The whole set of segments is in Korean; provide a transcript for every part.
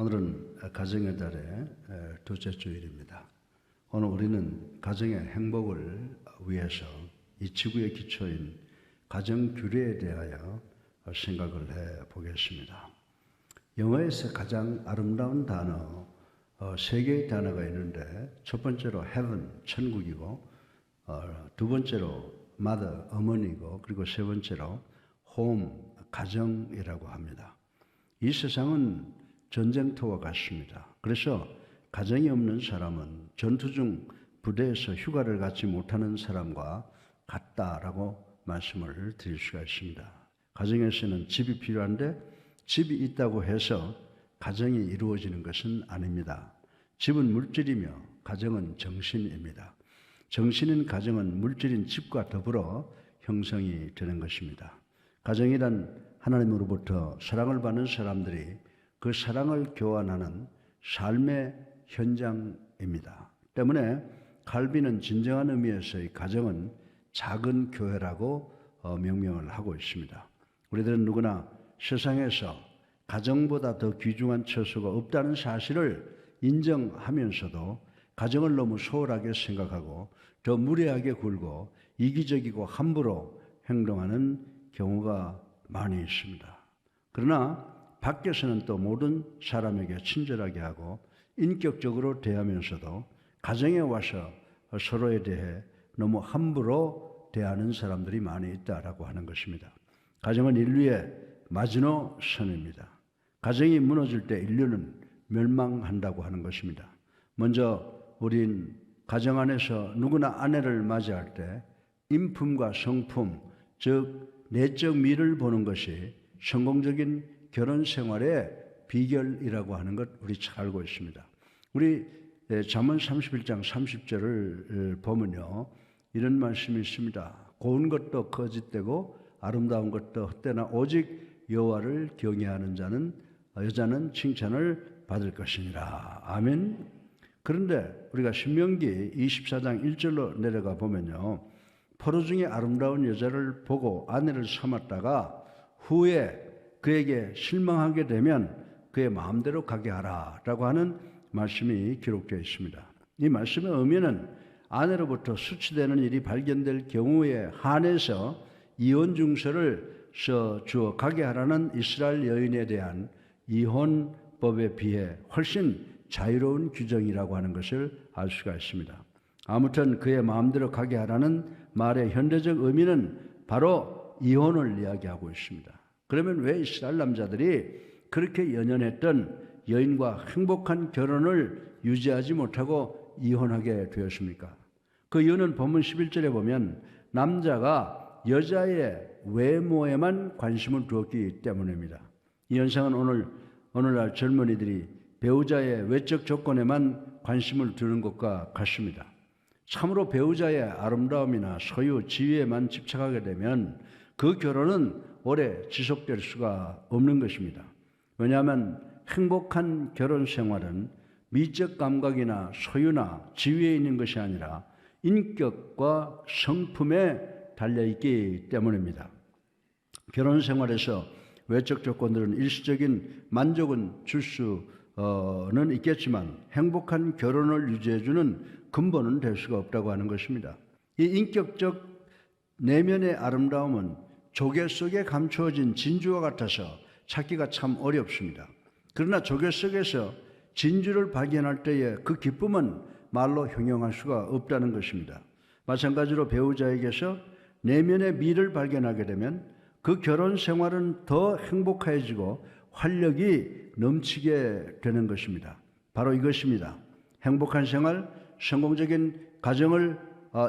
오늘은 가정의 달의 둘째 주일입니다. 오늘 우리는 가정의 행복을 위해서 이 지구의 기초인 가정 규례에 대하여 생각을 해 보겠습니다. 영어에서 가장 아름다운 단어, 세 개의 단어가 있는데 첫 번째로 heaven, 천국이고 두 번째로 mother, 어머니고 그리고 세 번째로 home, 가정이라고 합니다. 이 세상은 전쟁터와 같습니다. 그래서 가정이 없는 사람은 전투 중 부대에서 휴가를 갖지 못하는 사람과 같다라고 말씀을 드릴 수가 있습니다. 가정에서는 집이 필요한데 집이 있다고 해서 가정이 이루어지는 것은 아닙니다. 집은 물질이며 가정은 정신입니다. 정신인 가정은 물질인 집과 더불어 형성이 되는 것입니다. 가정이란 하나님으로부터 사랑을 받는 사람들이 그 사랑을 교환하는 삶의 현장입니다. 때문에 칼빈은 진정한 의미에서의 가정은 작은 교회라고 명명을 하고 있습니다. 우리들은 누구나 세상에서 가정보다 더 귀중한 처소가 없다는 사실을 인정하면서도 가정을 너무 소홀하게 생각하고 더 무례하게 굴고 이기적이고 함부로 행동하는 경우가 많이 있습니다. 그러나 밖에서는 또 모든 사람에게 친절하게 하고 인격적으로 대하면서도 가정에 와서 서로에 대해 너무 함부로 대하는 사람들이 많이 있다라고 하는 것입니다. 가정은 인류의 마지노선입니다. 가정이 무너질 때 인류는 멸망한다고 하는 것입니다. 먼저 우린 가정 안에서 누구나 아내를 맞이할 때 인품과 성품, 즉 내적 미를 보는 것이 성공적인 결혼 생활의 비결이라고 하는 것 우리 잘 알고 있습니다. 우리 잠언 31장 30절을 보면요, 이런 말씀이 있습니다. 고운 것도 거짓되고 아름다운 것도 헛되나 오직 여호와를 경외하는 여자는 칭찬을 받을 것이니라. 아멘. 그런데 우리가 신명기 24장 1절로 내려가 보면요, 포로 중에 아름다운 여자를 보고 아내를 삼았다가 후에 그에게 실망하게 되면 그의 마음대로 가게 하라 라고 하는 말씀이 기록되어 있습니다. 이 말씀의 의미는 아내로부터 수치되는 일이 발견될 경우에 한해서 이혼 증서를 써주어 가게 하라는 이스라엘 여인에 대한 이혼법에 비해 훨씬 자유로운 규정이라고 하는 것을 알 수가 있습니다. 아무튼 그의 마음대로 가게 하라는 말의 현대적 의미는 바로 이혼을 이야기하고 있습니다. 그러면 왜 이스라엘 남자들이 그렇게 연연했던 여인과 행복한 결혼을 유지하지 못하고 이혼하게 되었습니까? 그 이유는 본문 11절에 보면 남자가 여자의 외모에만 관심을 두었기 때문입니다. 이 현상은 오늘날 젊은이들이 배우자의 외적 조건에만 관심을 두는 것과 같습니다. 참으로 배우자의 아름다움이나 소유, 지위에만 집착하게 되면 그 결혼은 오래 지속될 수가 없는 것입니다. 왜냐하면 행복한 결혼 생활은 미적 감각이나 소유나 지위에 있는 것이 아니라 인격과 성품에 달려있기 때문입니다. 결혼 생활에서 외적 조건들은 일시적인 만족은 줄 수는 있겠지만 행복한 결혼을 유지해주는 근본은 될 수가 없다고 하는 것입니다. 이 인격적 내면의 아름다움은 조개 속에 감추어진 진주와 같아서 찾기가 참 어렵습니다. 그러나 조개 속에서 진주를 발견할 때의 그 기쁨은 말로 형용할 수가 없다는 것입니다. 마찬가지로 배우자에게서 내면의 미를 발견하게 되면 그 결혼 생활은 더 행복해지고 활력이 넘치게 되는 것입니다. 바로 이것입니다. 행복한 생활, 성공적인 가정을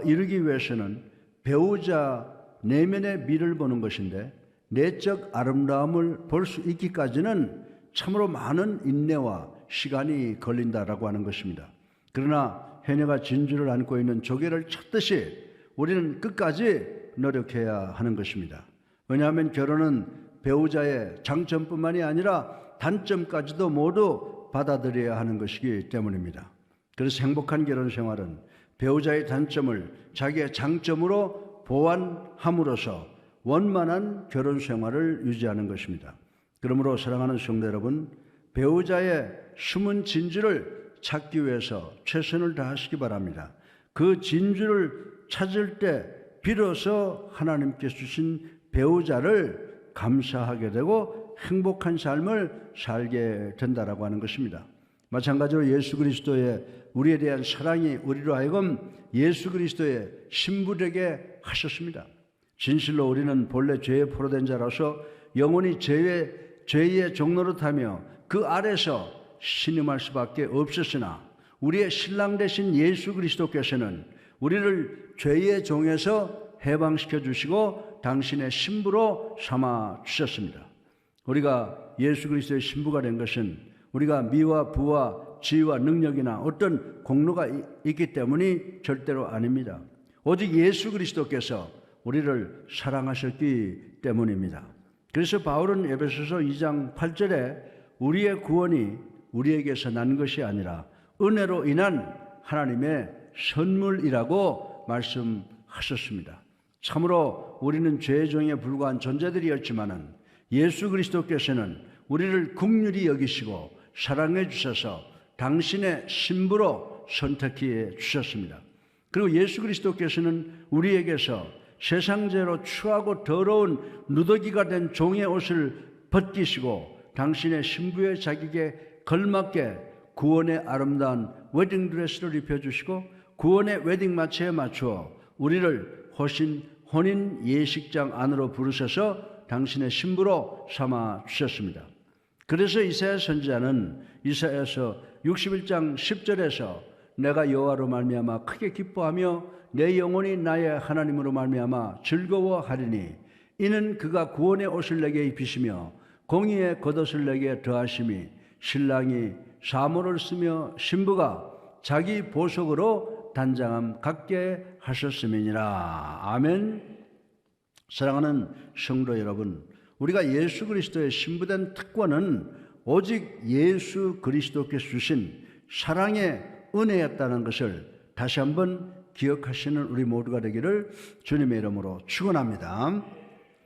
이루기 위해서는 배우자 내면의 미를 보는 것인데 내적 아름다움을 볼 수 있기까지는 참으로 많은 인내와 시간이 걸린다라고 하는 것입니다. 그러나 해녀가 진주를 안고 있는 조개를 찾듯이 우리는 끝까지 노력해야 하는 것입니다. 왜냐하면 결혼은 배우자의 장점뿐만이 아니라 단점까지도 모두 받아들여야 하는 것이기 때문입니다. 그래서 행복한 결혼 생활은 배우자의 단점을 자기의 장점으로 보완함으로써 원만한 결혼 생활을 유지하는 것입니다. 그러므로 사랑하는 성도 여러분, 배우자의 숨은 진주를 찾기 위해서 최선을 다하시기 바랍니다. 그 진주를 찾을 때 비로소 하나님께서 주신 배우자를 감사하게 되고 행복한 삶을 살게 된다라고 하는 것입니다. 마찬가지로 예수 그리스도의 우리에 대한 사랑이 우리로 하여금 예수 그리스도의 신부되게 하셨습니다. 진실로 우리는 본래 죄에 포로된 자라서 영원히 죄의 종노릇하며 그 아래서 신음할 수밖에 없었으나 우리의 신랑 되신 예수 그리스도께서는 우리를 죄의 종에서 해방시켜 주시고 당신의 신부로 삼아 주셨습니다. 우리가 예수 그리스도의 신부가 된 것은 우리가 미와 부와 지위와 능력이나 어떤 공로가 있기 때문이 절대로 아닙니다. 오직 예수 그리스도께서 우리를 사랑하셨기 때문입니다. 그래서 바울은 에베소서 2장 8절에 우리의 구원이 우리에게서 난 것이 아니라 은혜로 인한 하나님의 선물이라고 말씀하셨습니다. 참으로 우리는 죄의 종에 불과한 존재들이었지만은 예수 그리스도께서는 우리를 긍휼히 여기시고 사랑해 주셔서 당신의 신부로 선택해 주셨습니다. 그리고 예수 그리스도께서는 우리에게서 세상죄로 추하고 더러운 누더기가 된 종의 옷을 벗기시고 당신의 신부의 자격에 걸맞게 구원의 아름다운 웨딩드레스를 입혀주시고 구원의 웨딩 마치에 맞추어 우리를 혼인 예식장 안으로 부르셔서 당신의 신부로 삼아 주셨습니다. 그래서 이사야 선지자는 이사야서 61장 10절에서 내가 여호와로 말미암아 크게 기뻐하며 내 영혼이 나의 하나님으로 말미암아 즐거워하리니 이는 그가 구원의 옷을 내게 입히시며 공의의 겉옷을 내게 더하심이 신랑이 사모를 쓰며 신부가 자기 보석으로 단장함 갖게 하셨음이니라. 아멘. 사랑하는 성도 여러분, 우리가 예수 그리스도의 신부된 특권은 오직 예수 그리스도께서 주신 사랑의 은혜였다는 것을 다시 한번 기억하시는 우리 모두가 되기를 주님의 이름으로 축원합니다.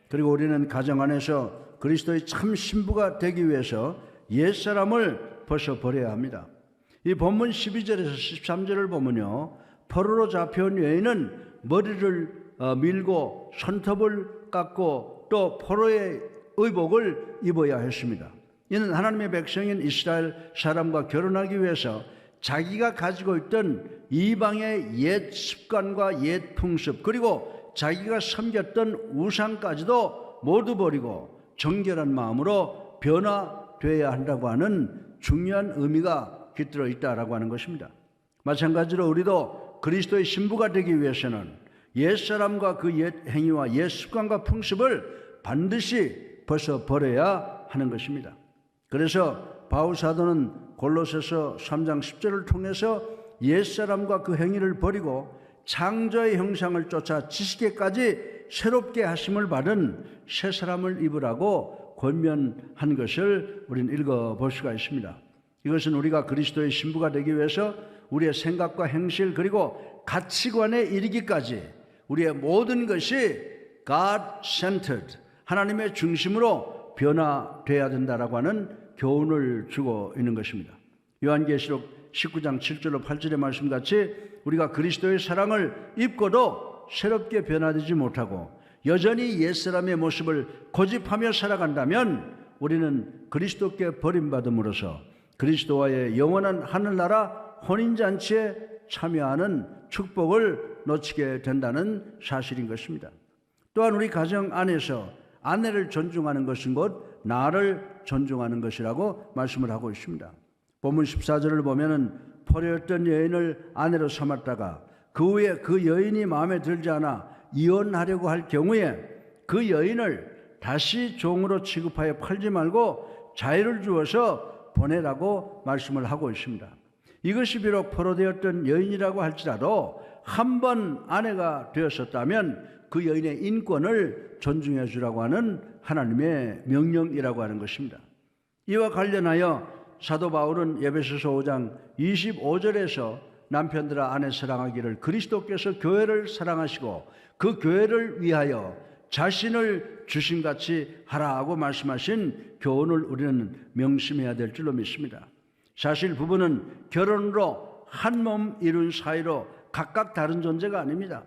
그리고 우리는 가정 안에서 그리스도의 참 신부가 되기 위해서 옛사람을 벗어버려야 합니다. 이 본문 12절에서 13절을 보면요, 포로로 잡혀온 여인은 머리를 밀고 손톱을 깎고 또 포로의 의복을 입어야 했습니다. 이는 하나님의 백성인 이스라엘 사람과 결혼하기 위해서 자기가 가지고 있던 이방의 옛 습관과 옛 풍습 그리고 자기가 섬겼던 우상까지도 모두 버리고 정결한 마음으로 변화되어야 한다고 하는 중요한 의미가 깃들어 있다라고 하는 것입니다. 마찬가지로 우리도 그리스도의 신부가 되기 위해서는 옛사람과 그 옛 행위와 옛 습관과 풍습을 반드시 벗어버려야 하는 것입니다. 그래서 바울 사도는 골로새서 3장 10절을 통해서 옛사람과 그 행위를 버리고 창조의 형상을 쫓아 지식에까지 새롭게 하심을 받은 새 사람을 입으라고 권면한 것을 우리는 읽어볼 수가 있습니다. 이것은 우리가 그리스도의 신부가 되기 위해서 우리의 생각과 행실 그리고 가치관에 이르기까지 우리의 모든 것이 God-centered, 하나님의 중심으로 변화되어야 된다라고 하는 교훈을 주고 있는 것입니다. 요한계시록 19장 7절로 8절의 말씀같이 우리가 그리스도의 사랑을 입고도 새롭게 변화되지 못하고 여전히 옛사람의 모습을 고집하며 살아간다면 우리는 그리스도께 버림받음으로써 그리스도와의 영원한 하늘나라 혼인잔치에 참여하는 축복을 놓치게 된다는 사실인 것입니다. 또한 우리 가정 안에서 아내를 존중하는 것은 곧 나를 존중하는 것이라고 말씀을 하고 있습니다. 본문 14절을 보면은 포로였던 여인을 아내로 삼았다가 그 후에 그 여인이 마음에 들지 않아 이혼하려고 할 경우에 그 여인을 다시 종으로 취급하여 팔지 말고 자유를 주어서 보내라고 말씀을 하고 있습니다. 이것이 비록 포로되었던 여인이라고 할지라도 한 번 아내가 되었었다면 그 여인의 인권을 존중해 주라고 하는 하나님의 명령이라고 하는 것입니다. 이와 관련하여 사도 바울은 에베소서 5장 25절에서 남편들아 아내 사랑하기를 그리스도께서 교회를 사랑하시고 그 교회를 위하여 자신을 주신같이 하라고 말씀하신 교훈을 우리는 명심해야 될 줄로 믿습니다. 사실 부부는 결혼으로 한 몸 이룬 사이로 각각 다른 존재가 아닙니다.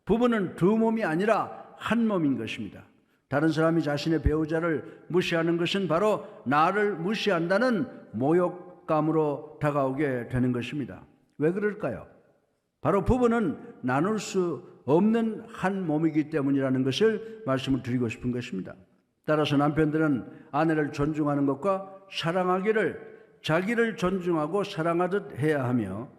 부부는 두 몸이 아니라 한 몸인 것입니다. 다른 사람이 자신의 배우자를 무시하는 것은 바로 나를 무시한다는 모욕감으로 다가오게 되는 것입니다. 왜 그럴까요? 바로 부부는 나눌 수 없는 한 몸이기 때문이라는 것을 말씀을 드리고 싶은 것입니다. 따라서 남편들은 아내를 존중하는 것과 사랑하기를 자기를 존중하고 사랑하듯 해야 하며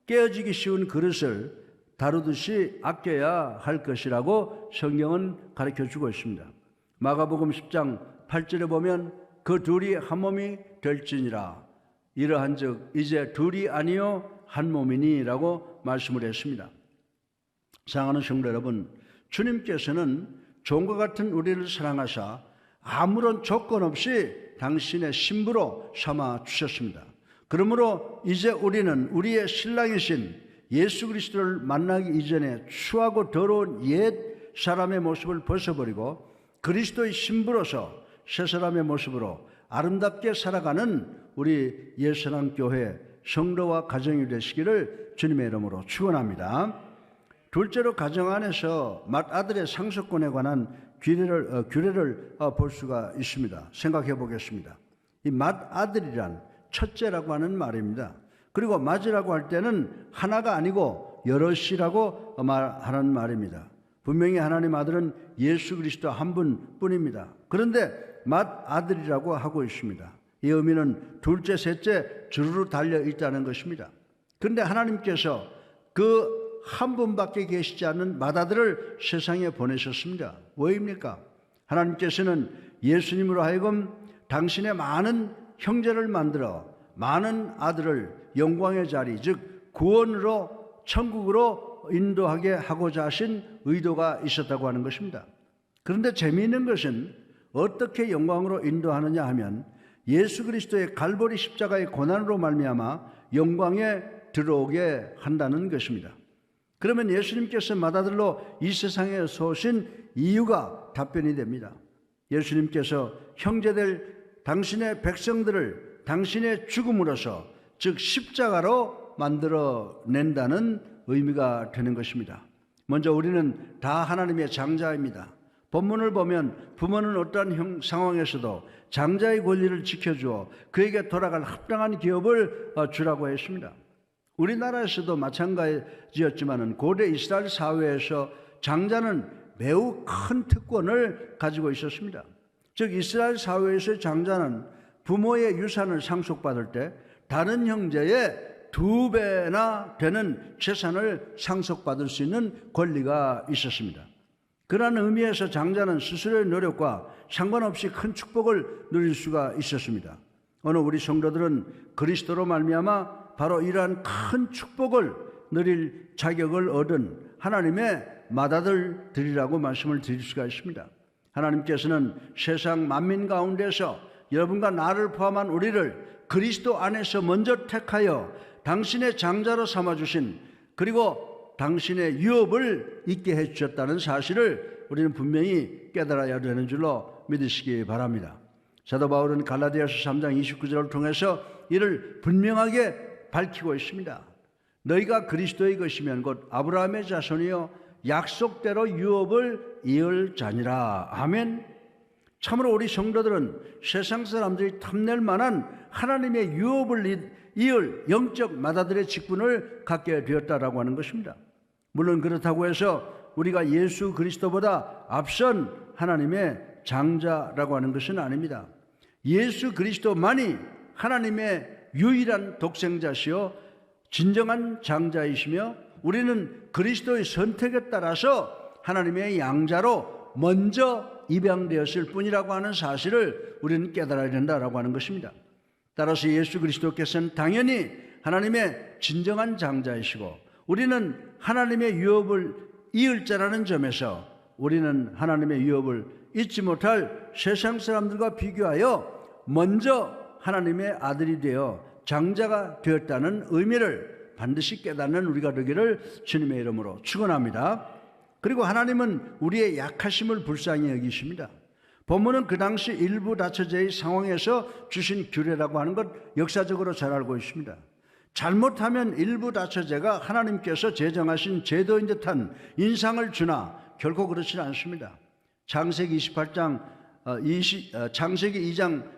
깨어지기 쉬운 그릇을 다루듯이 아껴야 할 것이라고 성경은 가르쳐주고 있습니다. 마가복음 10장 8절에 보면 그 둘이 한 몸이 될지니라 이러한즉 이제 둘이 아니요 한 몸이니 라고 말씀을 했습니다. 사랑하는 성도 여러분, 주님께서는 종과 같은 우리를 사랑하사 아무런 조건 없이 당신의 신부로 삼아 주셨습니다. 그러므로 이제 우리는 우리의 신랑이신 예수 그리스도를 만나기 이전에 추하고 더러운 옛 사람의 모습을 벗어버리고 그리스도의 신부로서 새 사람의 모습으로 아름답게 살아가는 우리 예수랑교회 성도와 가정이 되시기를 주님의 이름으로 축원합니다. 둘째로 가정 안에서 맏아들의 상속권에 관한 규례를 볼 수가 있습니다. 생각해 보겠습니다. 이 맏아들이란 첫째라고 하는 말입니다. 그리고 맏이라고 할 때는 하나가 아니고 여럿이라고 말하는 말입니다. 분명히 하나님 아들은 예수 그리스도 한 분뿐입니다. 그런데 맏아들이라고 하고 있습니다. 이 의미는 둘째, 셋째 주르르 달려 있다는 것입니다. 그런데 하나님께서 그 한 분밖에 계시지 않는 맏아들을 세상에 보내셨습니다. 왜입니까? 하나님께서는 예수님으로 하여금 당신의 많은 형제를 만들어 많은 아들을 영광의 자리, 즉 구원으로 천국으로 인도하게 하고자 하신 의도가 있었다고 하는 것입니다. 그런데 재미있는 것은 어떻게 영광으로 인도하느냐 하면 예수 그리스도의 갈보리 십자가의 고난으로 말미암아 영광에 들어오게 한다는 것입니다. 그러면 예수님께서 맏아들로 이 세상에 오신 이유가 답변이 됩니다. 예수님께서 형제들 당신의 백성들을 당신의 죽음으로써 즉 십자가로 만들어낸다는 의미가 되는 것입니다. 먼저 우리는 다 하나님의 장자입니다. 본문을 보면 부모는 어떠한 상황에서도 장자의 권리를 지켜주어 그에게 돌아갈 합당한 기업을 주라고 했습니다. 우리나라에서도 마찬가지였지만 고대 이스라엘 사회에서 장자는 매우 큰 특권을 가지고 있었습니다. 즉 이스라엘 사회에서 장자는 부모의 유산을 상속받을 때 다른 형제의 2배나 되는 재산을 상속받을 수 있는 권리가 있었습니다. 그러한 의미에서 장자는 스스로의 노력과 상관없이 큰 축복을 누릴 수가 있었습니다. 오늘 우리 성도들은 그리스도로 말미암아 바로 이러한 큰 축복을 누릴 자격을 얻은 하나님의 맏아들들이라고 말씀을 드릴 수가 있습니다. 하나님께서는 세상 만민 가운데서 여러분과 나를 포함한 우리를 그리스도 안에서 먼저 택하여 당신의 장자로 삼아주신 그리고 당신의 유업을 있게 해주셨다는 사실을 우리는 분명히 깨달아야 되는 줄로 믿으시기 바랍니다. 사도 바울은 갈라디아서 3장 29절을 통해서 이를 분명하게 밝히고 있습니다. 너희가 그리스도의 것이면 곧 아브라함의 자손이요 약속대로 유업을 이을 자니라. 아멘. 참으로 우리 성도들은 세상 사람들이 탐낼 만한 하나님의 유업을 이을 영적 맏아들의 직분을 갖게 되었다라고 하는 것입니다. 물론 그렇다고 해서 우리가 예수 그리스도보다 앞선 하나님의 장자라고 하는 것은 아닙니다. 예수 그리스도만이 하나님의 유일한 독생자시요 진정한 장자이시며 우리는 그리스도의 선택에 따라서 하나님의 양자로 먼저 입양되었을 뿐이라고 하는 사실을 우리는 깨달아야 된다라고 하는 것입니다. 따라서 예수 그리스도께서는 당연히 하나님의 진정한 장자이시고 우리는 하나님의 유업을 이을 자라는 점에서 우리는 하나님의 유업을 잊지 못할 세상 사람들과 비교하여 먼저 하나님의 아들이 되어 장자가 되었다는 의미를 반드시 깨닫는 우리가 되기를 주님의 이름으로 축원합니다. 그리고 하나님은 우리의 약하심을 불쌍히 여기십니다. 본문은 그 당시 일부 다처제의 상황에서 주신 규례라고 하는 것 역사적으로 잘 알고 있습니다. 잘못하면 일부 다처제가 하나님께서 제정하신 제도인 듯한 인상을 주나 결코 그렇지는 않습니다. 창세기 2장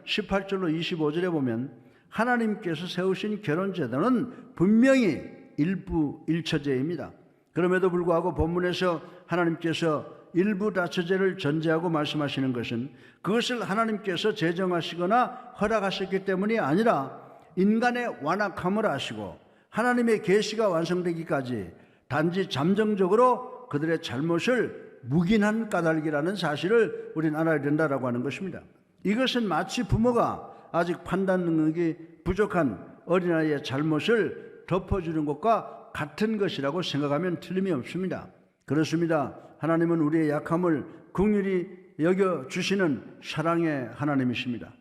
18절로 25절에 보면 하나님께서 세우신 결혼제도는 분명히 일부 일처제입니다. 그럼에도 불구하고 본문에서 하나님께서 일부 다처제를 전제하고 말씀하시는 것은 그것을 하나님께서 제정하시거나 허락하셨기 때문이 아니라 인간의 완악함을 아시고 하나님의 계시가 완성되기까지 단지 잠정적으로 그들의 잘못을 묵인한 까닭이라는 사실을 우리는 알아야 된다라고 하는 것입니다. 이것은 마치 부모가 아직 판단 능력이 부족한 어린아이의 잘못을 덮어주는 것과 같은 것이라고 생각하면 틀림이 없습니다. 그렇습니다. 하나님은 우리의 약함을 긍휼히 여겨주시는 사랑의 하나님이십니다.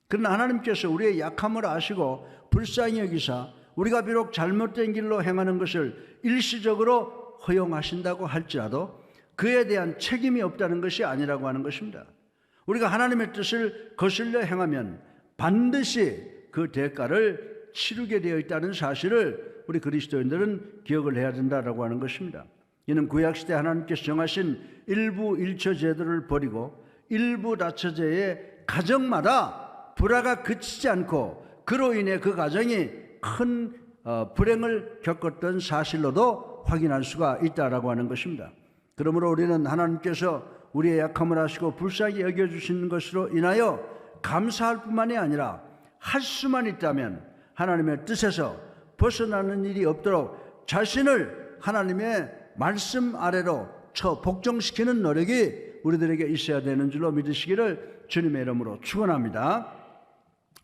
그러나 하나님께서 우리의 약함을 아시고 불쌍히 여기사 우리가 비록 잘못된 길로 행하는 것을 일시적으로 허용하신다고 할지라도 그에 대한 책임이 없다는 것이 아니라고 하는 것입니다. 우리가 하나님의 뜻을 거슬려 행하면 반드시 그 대가를 치르게 되어 있다는 사실을 우리 그리스도인들은 기억을 해야 된다라고 하는 것입니다. 이는 구약시대 하나님께서 정하신 일부 일처 제도를 버리고 일부 다처제의 가정마다 불화가 그치지 않고 그로 인해 그 가정이 큰 불행을 겪었던 사실로도 확인할 수가 있다라고 하는 것입니다. 그러므로 우리는 하나님께서 우리의 약함을 아시고 불쌍히 여겨주시는 것으로 인하여 감사할 뿐만이 아니라 할 수만 있다면 하나님의 뜻에서 벗어나는 일이 없도록 자신을 하나님의 말씀 아래로 복종시키는 노력이 우리들에게 있어야 되는 줄로 믿으시기를 주님의 이름으로 축원합니다.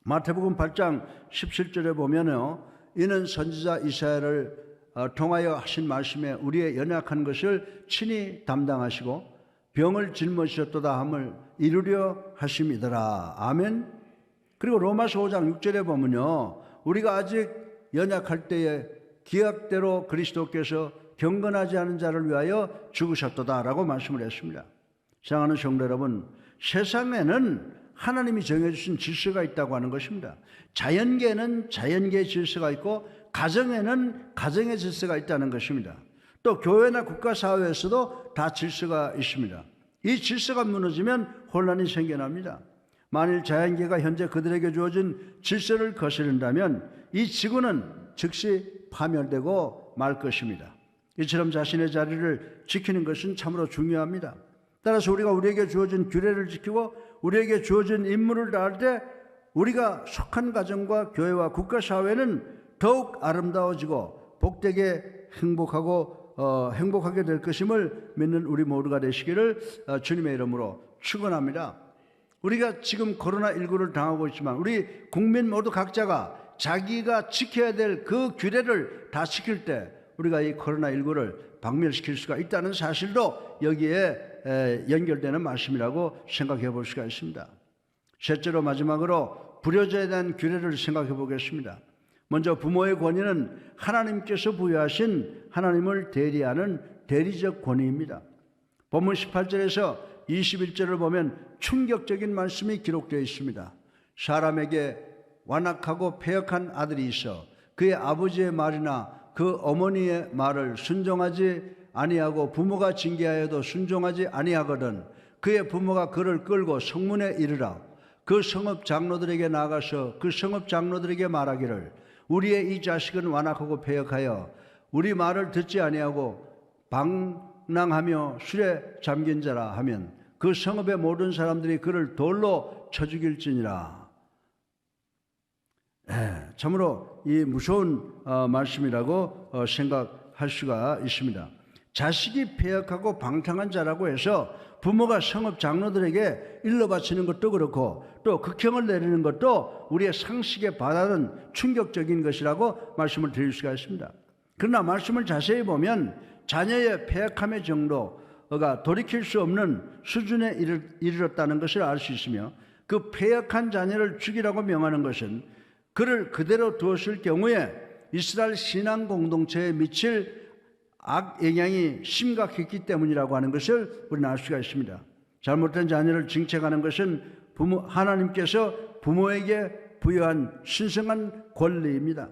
마태복음 8장 17절에 보면요, 이는 선지자 이사야를 통하여 하신 말씀에 우리의 연약한 것을 친히 담당하시고 병을 짊어지셨도다 함을 이루려 하심이더라. 아멘. 그리고 로마서 5장 6절에 보면요, 우리가 아직 연약할 때에 기약대로 그리스도께서 경건하지 않은 자를 위하여 죽으셨도다라고 말씀을 했습니다. 사랑하는 성도 여러분, 세상에는 하나님이 정해주신 질서가 있다고 하는 것입니다. 자연계에는 자연계의 질서가 있고 가정에는 가정의 질서가 있다는 것입니다. 또 교회나 국가사회에서도 다 질서가 있습니다. 이 질서가 무너지면 혼란이 생겨납니다. 만일 자연계가 현재 그들에게 주어진 질서를 거스른다면 이 지구는 즉시 파멸되고 말 것입니다. 이처럼 자신의 자리를 지키는 것은 참으로 중요합니다. 따라서 우리가 우리에게 주어진 규례를 지키고 우리에게 주어진 임무를 다할 때 우리가 속한 가정과 교회와 국가사회는 더욱 아름다워지고 복되게 행복하게 될 것임을 믿는 우리 모두가 되시기를 주님의 이름으로 축원합니다. 우리가 지금 코로나19를 당하고 있지만 우리 국민 모두 각자가 자기가 지켜야 될 그 규례를 다 지킬 때 우리가 이 코로나19를 박멸시킬 수가 있다는 사실도 여기에 연결되는 말씀이라고 생각해 볼 수가 있습니다. 셋째로 마지막으로 불효자에 대한 규례를 생각해 보겠습니다. 먼저 부모의 권위는 하나님께서 부여하신 하나님을 대리하는 대리적 권위입니다. 본문 18절에서 21절을 보면 충격적인 말씀이 기록되어 있습니다. 사람에게 완악하고 패역한 아들이 있어 그의 아버지의 말이나 그 어머니의 말을 순종하지 아니하고 부모가 징계하여도 순종하지 아니하거든 그의 부모가 그를 끌고 성문에 이르라 그 성읍 장로들에게 나가서 그 성읍 장로들에게 말하기를 우리의 이 자식은 완악하고 패역하여 우리 말을 듣지 아니하고 방랑하며 술에 잠긴 자라 하면 그 성읍의 모든 사람들이 그를 돌로 쳐 죽일지니라. 참으로 이 무서운 말씀이라고 생각할 수가 있습니다. 자식이 패역하고 방탕한 자라고 해서 부모가 성읍 장로들에게 일러 바치는 것도 그렇고 또 극형을 내리는 것도 우리의 상식에 반하는 충격적인 것이라고 말씀을 드릴 수가 있습니다. 그러나 말씀을 자세히 보면 자녀의 패역함의 정도가 돌이킬 수 없는 수준에 이르렀다는 것을 알 수 있으며 그 패역한 자녀를 죽이라고 명하는 것은 그를 그대로 두었을 경우에 이스라엘 신앙 공동체에 미칠 악 영향이 심각했기 때문이라고 하는 것을 우리는 알 수가 있습니다. 잘못된 자녀를 징책하는 것은 하나님께서 부모에게 부여한 신성한 권리입니다.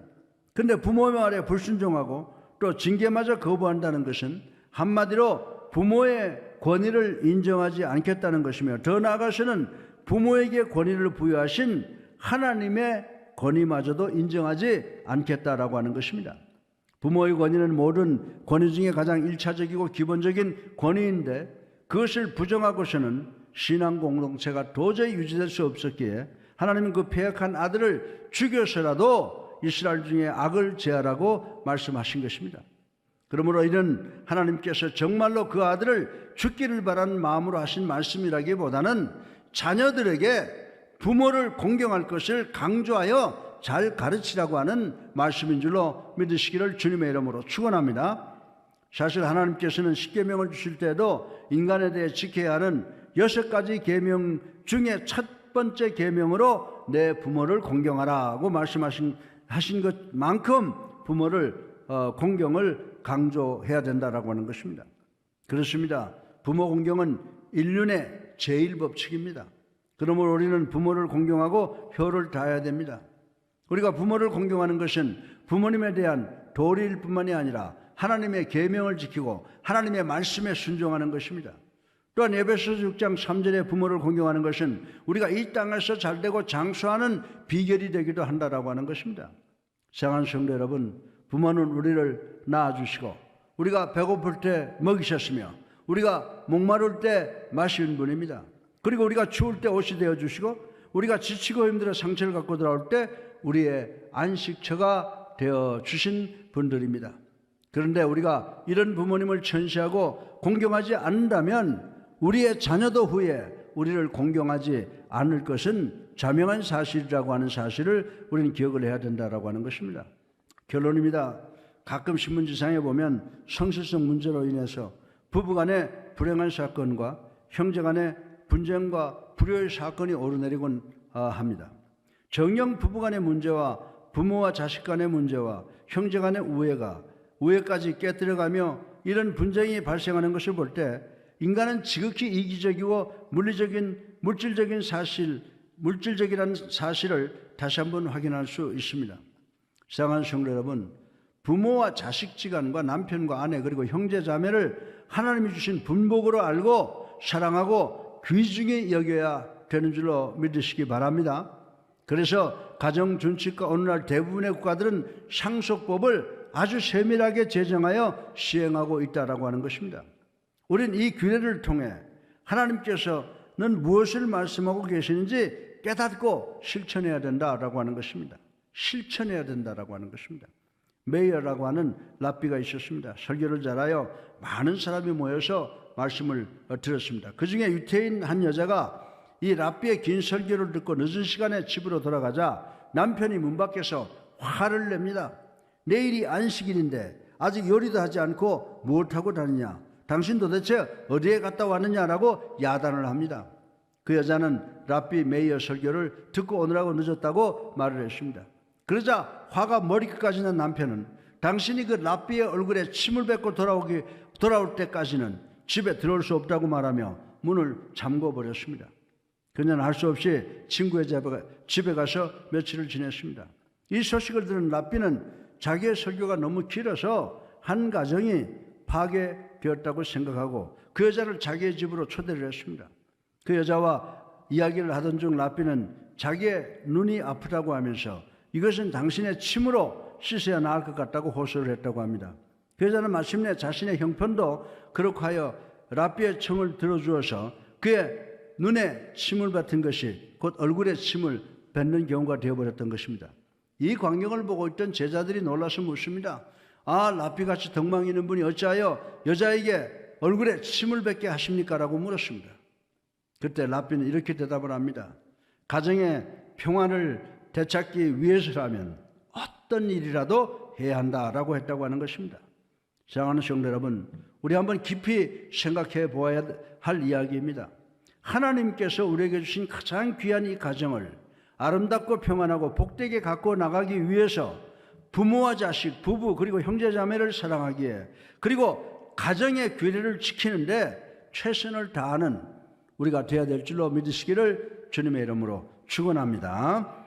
그런데 부모의 말에 불순종하고 또 징계마저 거부한다는 것은 한마디로 부모의 권위를 인정하지 않겠다는 것이며, 더 나아가서는 부모에게 권위를 부여하신 하나님의 권위마저도 인정하지 않겠다라고 하는 것입니다. 부모의 권위는 모든 권위 중에 가장 일차적이고 기본적인 권위인데, 그것을 부정하고서는 신앙 공동체가 도저히 유지될 수 없었기에 하나님은 그 패역한 아들을 죽여서라도 이스라엘 중에 악을 제하라고 말씀하신 것입니다. 그러므로 이는 하나님께서 정말로 그 아들을 죽기를 바라는 마음으로 하신 말씀이라기보다는 자녀들에게 부모를 공경할 것을 강조하여 잘 가르치라고 하는 말씀인 줄로 믿으시기를 주님의 이름으로 축원합니다. 사실 하나님께서는 십계명을 주실 때도 인간에 대해 지켜야 하는 6가지 계명 중에 첫 번째 계명으로 내 부모를 공경하라고 말씀하신 것만큼 부모를 공경을 강조해야 된다라고 하는 것입니다. 그렇습니다. 부모 공경은 인륜의 제1법칙입니다. 그러므로 우리는 부모를 공경하고 효를 다해야 됩니다. 우리가 부모를 공경하는 것은 부모님에 대한 도리일 뿐만이 아니라 하나님의 계명을 지키고 하나님의 말씀에 순종하는 것입니다. 또한 에베소서 6장 3절에 부모를 공경하는 것은 우리가 이 땅에서 잘되고 장수하는 비결이 되기도 한다라고 하는 것입니다. 사랑하는 성도 여러분, 부모는 우리를 낳아주시고 우리가 배고플 때 먹이셨으며 우리가 목마를 때 마시는 분입니다. 그리고 우리가 추울 때 옷이 되어주시고 우리가 지치고 힘들어 상처를 갖고 돌아올 때 우리의 안식처가 되어주신 분들입니다. 그런데 우리가 이런 부모님을 천시하고 공경하지 않는다면 우리의 자녀도 후에 우리를 공경하지 않을 것은 자명한 사실이라고 하는 사실을 우리는 기억을 해야 된다라고 하는 것입니다. 결론입니다. 가끔 신문지상에 보면 성실성 문제로 인해서 부부간의 불행한 사건과 형제간의 분쟁과 불효의 사건이 오르내리곤 합니다. 정녕 부부간의 문제와 부모와 자식 간의 문제와 형제간의 우애까지 깨뜨려가며 이런 분쟁이 발생하는 것을 볼 때 인간은 지극히 이기적이고 물질적이라는 사실을 다시 한번 확인할 수 있습니다. 사랑하는 성도 여러분, 부모와 자식지간과 남편과 아내 그리고 형제 자매를 하나님이 주신 분복으로 알고 사랑하고 귀중히 여겨야 되는 줄로 믿으시기 바랍니다. 그래서 가정준칙과 오늘날 대부분의 국가들은 상속법을 아주 세밀하게 제정하여 시행하고 있다라고 하는 것입니다. 우리는 이 규례를 통해 하나님께서는 무엇을 말씀하고 계시는지 깨닫고 실천해야 된다라고 하는 것입니다. 실천해야 된다라고 하는 것입니다. 메이어라고 하는 랍비가 있었습니다. 설교를 잘하여 많은 사람이 모여서 말씀을 들었습니다. 그 중에 유태인 한 여자가 이 랍비의 긴 설교를 듣고 늦은 시간에 집으로 돌아가자 남편이 문 밖에서 화를 냅니다. 내일이 안식일인데 아직 요리도 하지 않고 무엇하고 다니냐? 당신 도대체 어디에 갔다 왔느냐라고 야단을 합니다. 그 여자는 랍비 메이어 설교를 듣고 오느라고 늦었다고 말을 했습니다. 그러자 화가 머리끝까지 난 남편은 당신이 그 랍비의 얼굴에 침을 뱉고 돌아올 때까지는 집에 들어올 수 없다고 말하며 문을 잠궈버렸습니다. 그녀는 할 수 없이 친구의 집에 가서 며칠을 지냈습니다. 이 소식을 들은 랍비는 자기의 설교가 너무 길어서 한 가정이 파괴되었다고 생각하고 그 여자를 자기의 집으로 초대를 했습니다. 그 여자와 이야기를 하던 중 랍비는 자기의 눈이 아프다고 하면서 이것은 당신의 침으로 씻어야 나을 것 같다고 호소를 했다고 합니다. 그 여자는 마침내 자신의 형편도 그렇고 하여 랍비의 청을 들어주어서 그의 눈에 침을 뱉은 것이 곧 얼굴에 침을 뱉는 경우가 되어버렸던 것입니다. 이 광경을 보고 있던 제자들이 놀라서 묻습니다. 아, 랍비같이 덕망 있는 분이 어찌하여 여자에게 얼굴에 침을 뱉게 하십니까? 라고 물었습니다. 그때 랍비는 이렇게 대답을 합니다. 가정의 평안을 되찾기 위해서라면 어떤 일이라도 해야 한다라고 했다고 하는 것입니다. 사랑하는 성도 여러분, 우리 한번 깊이 생각해 보아야 할 이야기입니다. 하나님께서 우리에게 주신 가장 귀한 이 가정을 아름답고 평안하고 복되게 갖고 나가기 위해서 부모와 자식, 부부 그리고 형제자매를 사랑하기에 그리고 가정의 규례를 지키는데 최선을 다하는 우리가 되어야 될 줄로 믿으시기를 주님의 이름으로 축원합니다.